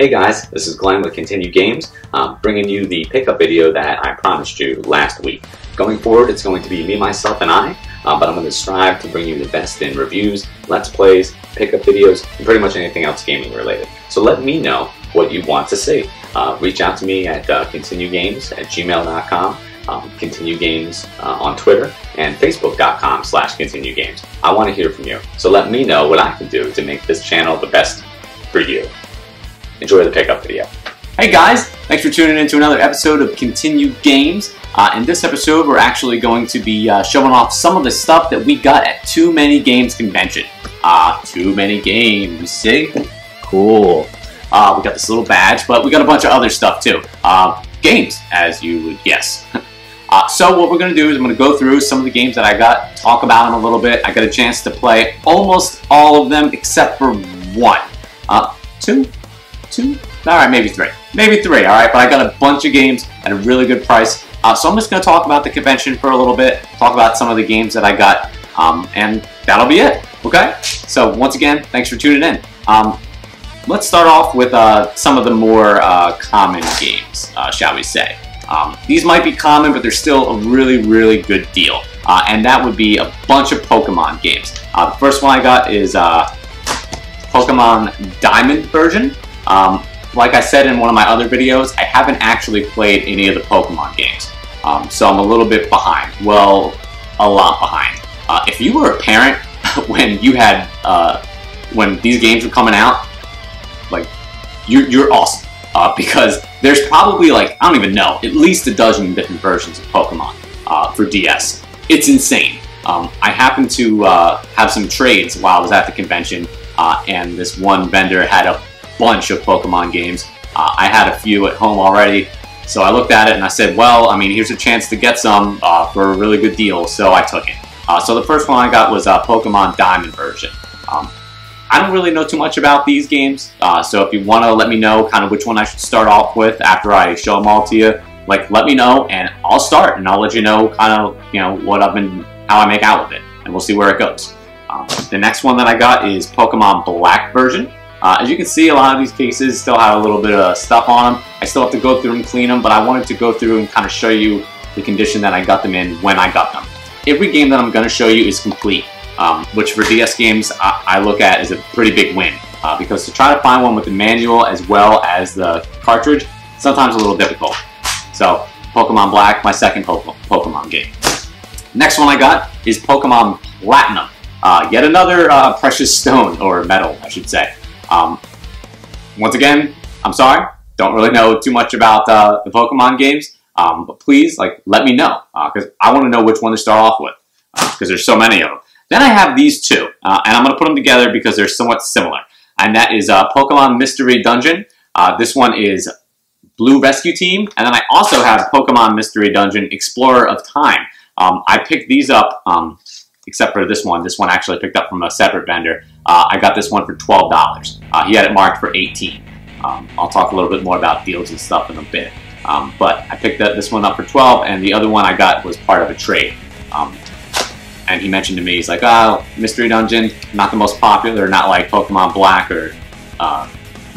Hey guys, this is Glenn with Continue Games, bringing you the pickup video that I promised you last week. Going forward, it's going to be me, myself, and I, but I'm going to strive to bring you the best in reviews, let's plays, pickup videos, and pretty much anything else gaming related. So let me know what you want to see. Reach out to me at continuegames@gmail.com, Continue Games on Twitter, and facebook.com/Continue Games. I want to hear from you, so let me know what I can do to make this channel the best for you. Enjoy the pickup video. Hey guys, thanks for tuning in to another episode of Continue Games. In this episode, we're actually going to be showing off some of the stuff that we got at Too Many Games convention. Too Many Games, see? Cool. We got this little badge, but we got a bunch of other stuff too. Games, as you would guess. So what we're going to do is I'm going to go through some of the games that I got, talk about them a little bit. I got a chance to play almost all of them except for one. Two? Alright, maybe three. Maybe three, alright? But I got a bunch of games at a really good price. So I'm just going to talk about the convention for a little bit, talk about some of the games that I got, and that'll be it, okay? So once again, thanks for tuning in. Let's start off with some of the more common games, shall we say. These might be common, but they're still a really, really good deal. And that would be a bunch of Pokemon games. The first one I got is Pokemon Diamond version. Like I said in one of my other videos, I haven't actually played any of the Pokemon games. So I'm a little bit behind. Well, a lot behind. If you were a parent when you had, when these games were coming out, like, you're awesome. Because there's probably, like, I don't even know, at least a dozen different versions of Pokemon for DS. It's insane. I happened to have some trades while I was at the convention, and this one vendor had a bunch of Pokemon games. I had a few at home already, so I looked at it and I said, well, I mean, here's a chance to get some for a really good deal, so I took it. So the first one I got was Pokemon Diamond version. I don't really know too much about these games, so if you want to let me know kind of which one I should start off with after I show them all to you, like, let me know and I'll start and I'll let you know kind of, you know, how I make out with it, and we'll see where it goes. The next one that I got is Pokemon Black version. As you can see, a lot of these cases still have a little bit of stuff on them. I still have to go through and clean them, but I wanted to go through and kind of show you the condition that I got them in when I got them. Every game that I'm going to show you is complete, which for DS games I look at as a pretty big win, because to try to find one with the manual as well as the cartridge, sometimes a little difficult. So, Pokemon Black, my second Pokemon game. Next one I got is Pokemon Platinum. Yet another precious stone, or metal, I should say. Once again, I'm sorry, don't really know too much about the Pokemon games, but please, like, let me know, because I want to know which one to start off with, because there's so many of them. Then I have these two, and I'm going to put them together because they're somewhat similar, and that is Pokemon Mystery Dungeon. This one is Blue Rescue Team, and then I also have Pokemon Mystery Dungeon Explorer of Time. I picked these up, except for this one. This one actually picked up from a separate vendor. I got this one for $12. He had it marked for $18. I'll talk a little bit more about deals and stuff in a bit. But I picked this one up for $12, and the other one I got was part of a trade. And he mentioned to me, he's like, oh, Mystery Dungeon, not the most popular, not like Pokemon Black or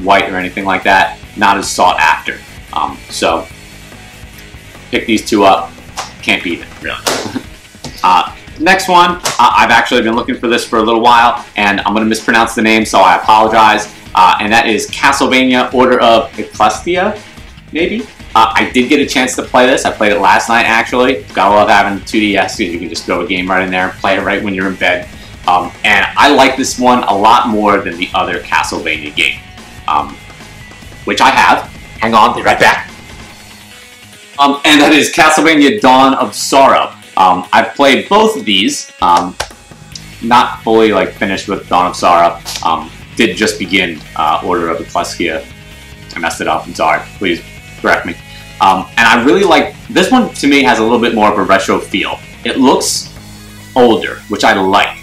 White or anything like that, not as sought after. So, pick these two up, can't beat it, really. Next one, I've actually been looking for this for a little while, and I'm going to mispronounce the name, so I apologize. And that is Castlevania Order of Ecclesia, maybe? I did get a chance to play this. I played it last night, actually. Gotta love having 2DS, because you can just throw a game right in there and play it right when you're in bed. And I like this one a lot more than the other Castlevania game, which I have. Hang on, be right back. And that is Castlevania Dawn of Sorrow. I've played both of these, not fully like finished with Dawn of Sorrow, did just begin Order of Ecclesia. I messed it up, I'm sorry, please correct me. And I really like, this one to me has a little bit more of a retro feel. It looks older, which I like.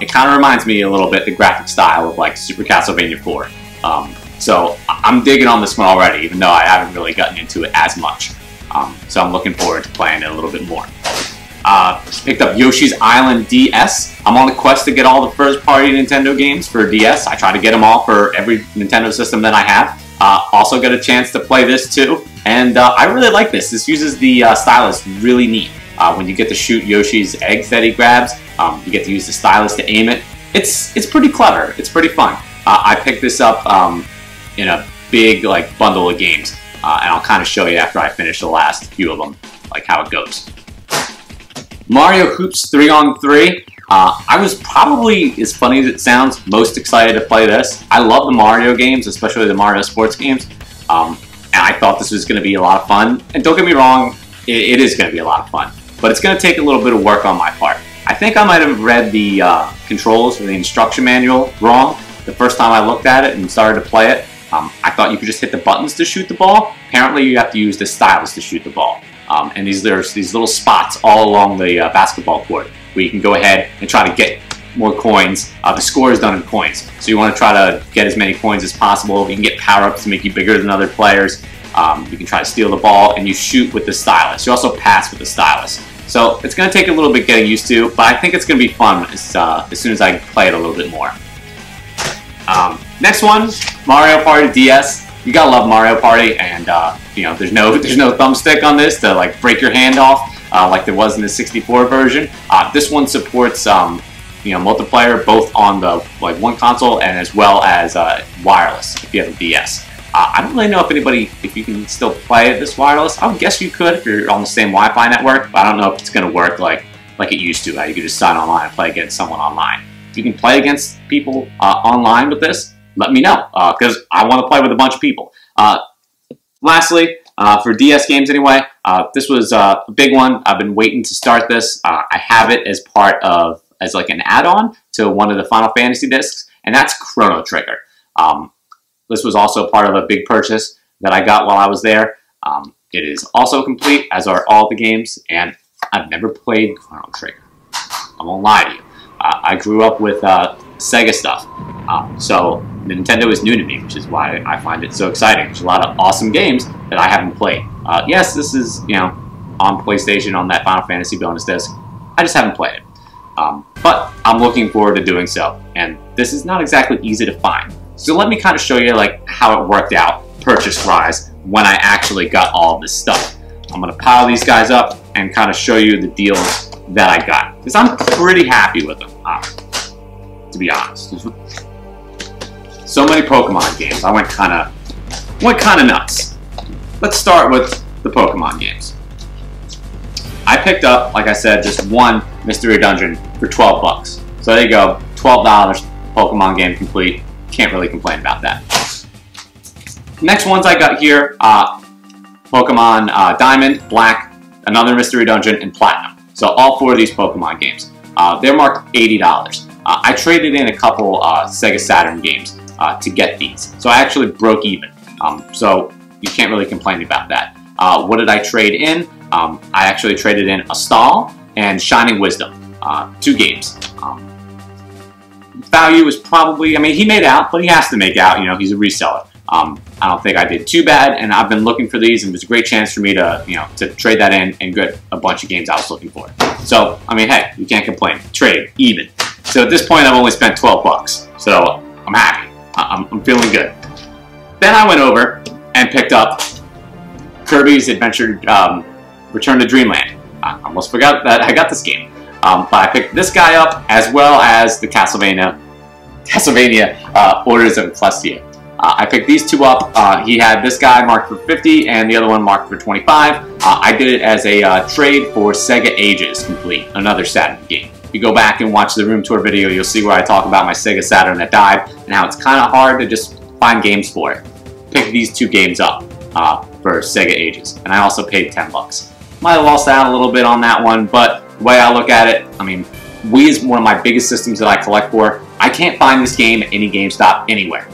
It kind of reminds me a little bit the graphic style of like Super Castlevania 4. So I'm digging on this one already, even though I haven't really gotten into it as much. So I'm looking forward to playing it a little bit more. Just picked up Yoshi's Island DS. I'm on the quest to get all the first-party Nintendo games for DS. I try to get them all for every Nintendo system that I have. Also got a chance to play this too, and I really like this. This uses the stylus really neat. When you get to shoot Yoshi's eggs that he grabs, you get to use the stylus to aim it. It's pretty clever. It's pretty fun. I picked this up in a big bundle of games, and I'll kind of show you after I finish the last few of them, like how it goes. Mario Hoops 3-on-3. I was probably, as funny as it sounds, most excited to play this. I love the Mario games, especially the Mario sports games, and I thought this was going to be a lot of fun. And don't get me wrong, it is going to be a lot of fun, but it's going to take a little bit of work on my part. I think I might have read the controls or the instruction manual wrong the first time I looked at it and started to play it. I thought you could just hit the buttons to shoot the ball. Apparently you have to use the stylus to shoot the ball. And there's these little spots all along the basketball court where you can go ahead and try to get more coins. The score is done in coins, so you want to try to get as many coins as possible. You can get power-ups to make you bigger than other players. You can try to steal the ball, and you shoot with the stylus. You also pass with the stylus. So it's going to take a little bit getting used to, but I think it's going to be fun as soon as I play it a little bit more. Next one, Mario Party DS. You gotta love Mario Party, and you know, there's no thumbstick on this to break your hand off like there was in the 64 version. This one supports multiplayer both on the one console and as well as wireless if you have a DS. I don't really know if you can still play this wireless. I would guess you could if you're on the same Wi-Fi network, but I don't know if it's gonna work like it used to. How you could just sign online and play against someone online. If you can play against people online with this, let me know, because I want to play with a bunch of people. Lastly, for DS games anyway, this was a big one. I've been waiting to start this. I have it as as an add-on to one of the Final Fantasy discs, and that's Chrono Trigger. This was also part of a big purchase that I got while I was there. It is also complete, as are all the games, and I've never played Chrono Trigger. I won't lie to you. I grew up with Sega stuff, so Nintendo is new to me, which is why I find it so exciting. There's a lot of awesome games that I haven't played. Yes, this is on PlayStation on that Final Fantasy bonus disc. I just haven't played it, but I'm looking forward to doing so. And this is not exactly easy to find. So let me kind of show you how it worked out purchase-wise when I actually got all of this stuff. I'm gonna pile these guys up and kind of show you the deals that I got, because I'm pretty happy with them, to be honest. So many Pokemon games. I went kind of nuts. Let's start with the Pokemon games. I picked up, like I said, just one Mystery Dungeon for 12 bucks. So there you go, $12, Pokemon game complete. Can't really complain about that. Next ones I got here, Pokemon Diamond, Black, another Mystery Dungeon, and Platinum. So all four of these Pokemon games. They're marked $80. I traded in a couple Sega Saturn games to get these. So I actually broke even. So you can't really complain about that. What did I trade in? I actually traded in Astal and Shining Wisdom. 2 games. Value was probably, he made out, but he has to make out, he's a reseller. I don't think I did too bad, and I've been looking for these, and it was a great chance for me to, to trade that in and get a bunch of games I was looking for. So, hey, you can't complain. Trade, even. So at this point, I've only spent 12 bucks. So I'm happy. I'm feeling good. Then I went over and picked up Kirby's Adventure Return to Dreamland. I almost forgot that I got this game. But I picked this guy up, as well as the Castlevania Orders of Ecclesia. I picked these two up. He had this guy marked for 50 and the other one marked for 25. I did it as a trade for Sega Ages Complete, another Saturn game. If you go back and watch the room tour video, you'll see where I talk about my Sega Saturn that died and how it's kind of hard to just find games for it. Picked these 2 games up for Sega Ages, and I also paid 10 bucks. Might have lost out a little bit on that one, but the way I look at it, Wii is one of my biggest systems that I collect for. I can't find this game at any GameStop anywhere.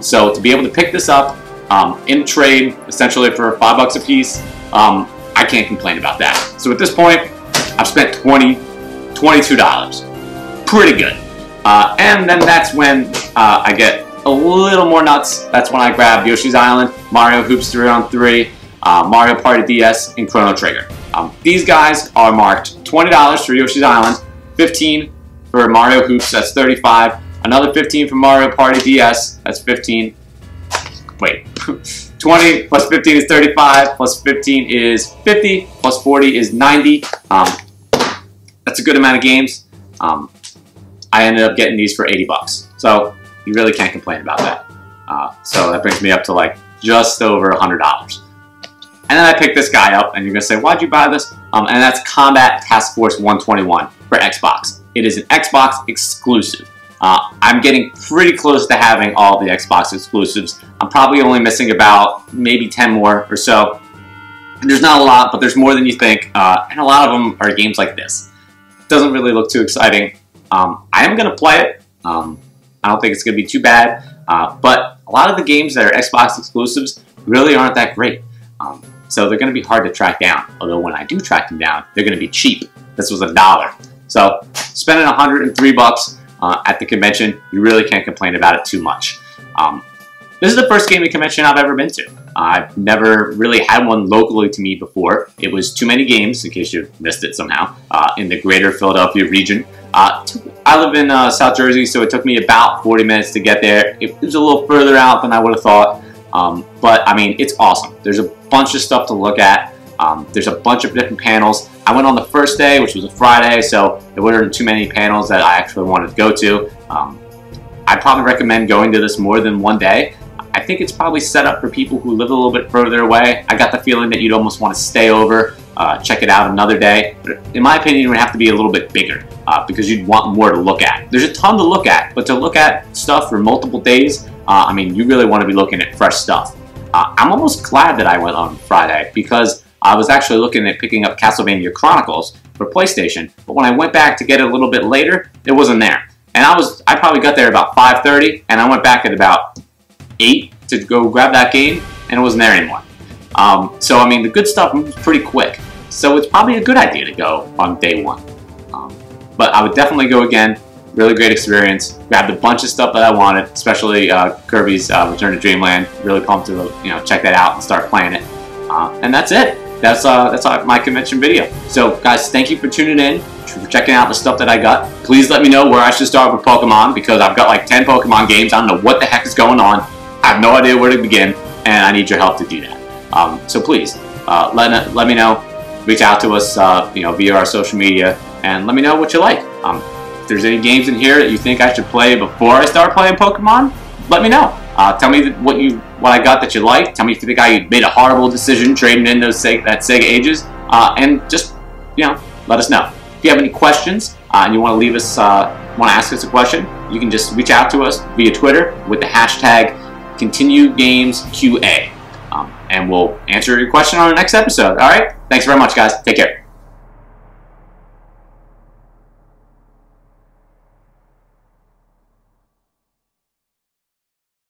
So to be able to pick this up in trade, essentially for $5 a piece, I can't complain about that. So at this point, I've spent $22. Pretty good. And then that's when I get a little more nuts. That's when I grab Yoshi's Island, Mario Hoops 3-on-3, Mario Party DS, and Chrono Trigger. These guys are marked $20 for Yoshi's Island, $15 for Mario Hoops, that's $35, another $15 for Mario Party DS, that's $15. Wait, 20 plus 15 is 35, plus 15 is 50, plus 40 is 90. That's a good amount of games. I ended up getting these for 80 bucks. So you really can't complain about that. So that brings me up to like just over $100. And then I picked this guy up, and you're gonna say, why'd you buy this? And that's Combat Task Force 121 for Xbox. It is an Xbox exclusive. I'm getting pretty close to having all the Xbox exclusives. I'm probably only missing about maybe 10 more or so. There's not a lot, but there's more than you think, and a lot of them are games like this. Doesn't really look too exciting. I am going to play it. I don't think it's going to be too bad, but a lot of the games that are Xbox exclusives really aren't that great. So they're going to be hard to track down, although when I do track them down, they're going to be cheap. This was $1. So spending 103 bucks at the convention, you really can't complain about it too much. This is the first gaming convention I've ever been to. I've never really had one locally to me before. It was Too Many Games, in case you missed it somehow, in the greater Philadelphia region. I live in South Jersey, so it took me about 40 minutes to get there. It was a little further out than I would have thought, but I mean, it's awesome. There's a bunch of stuff to look at. There's a bunch of different panels. I went on the first day, which was a Friday, so there weren't too many panels that I actually wanted to go to. I'd probably recommend going to this more than one day. I think it's probably set up for people who live a little bit further away. I got the feeling that you'd almost want to stay over, check it out another day. But in my opinion, it would have to be a little bit bigger because you'd want more to look at. There's a ton to look at, but to look at stuff for multiple days, I mean, you really want to be looking at fresh stuff. I'm almost glad that I went on Friday because I was actually looking at picking up Castlevania Chronicles for PlayStation, but when I went back to get it a little bit later, it wasn't there. And I probably got there about 5:30, and I went back at about 8 to go grab that game, and it wasn't there anymore. So I mean, the good stuff moves pretty quick, so it's probably a good idea to go on day one. But I would definitely go again. Really great experience. Grabbed a bunch of stuff that I wanted, especially Kirby's Return to Dreamland. Really pumped to check that out and start playing it. And that's it. That's my convention video. So guys, thank you for tuning in, for checking out the stuff that I got. Please let me know where I should start with Pokemon because I've got like 10 Pokemon games. I don't know what the heck is going on. I have no idea where to begin, and I need your help to do that. So please let me know. Reach out to us, via our social media, and let me know what you like. If there's any games in here that you think I should play before I start playing Pokemon, let me know. Tell me what I got that you like. Tell me if you think I made a horrible decision trading in that Sega Ages, and just let us know. If you have any questions and you want to leave us, want to ask us a question, you can just reach out to us via Twitter with the hashtag ContinueGamesQA, and we'll answer your question on the next episode. All right. Thanks very much, guys. Take care.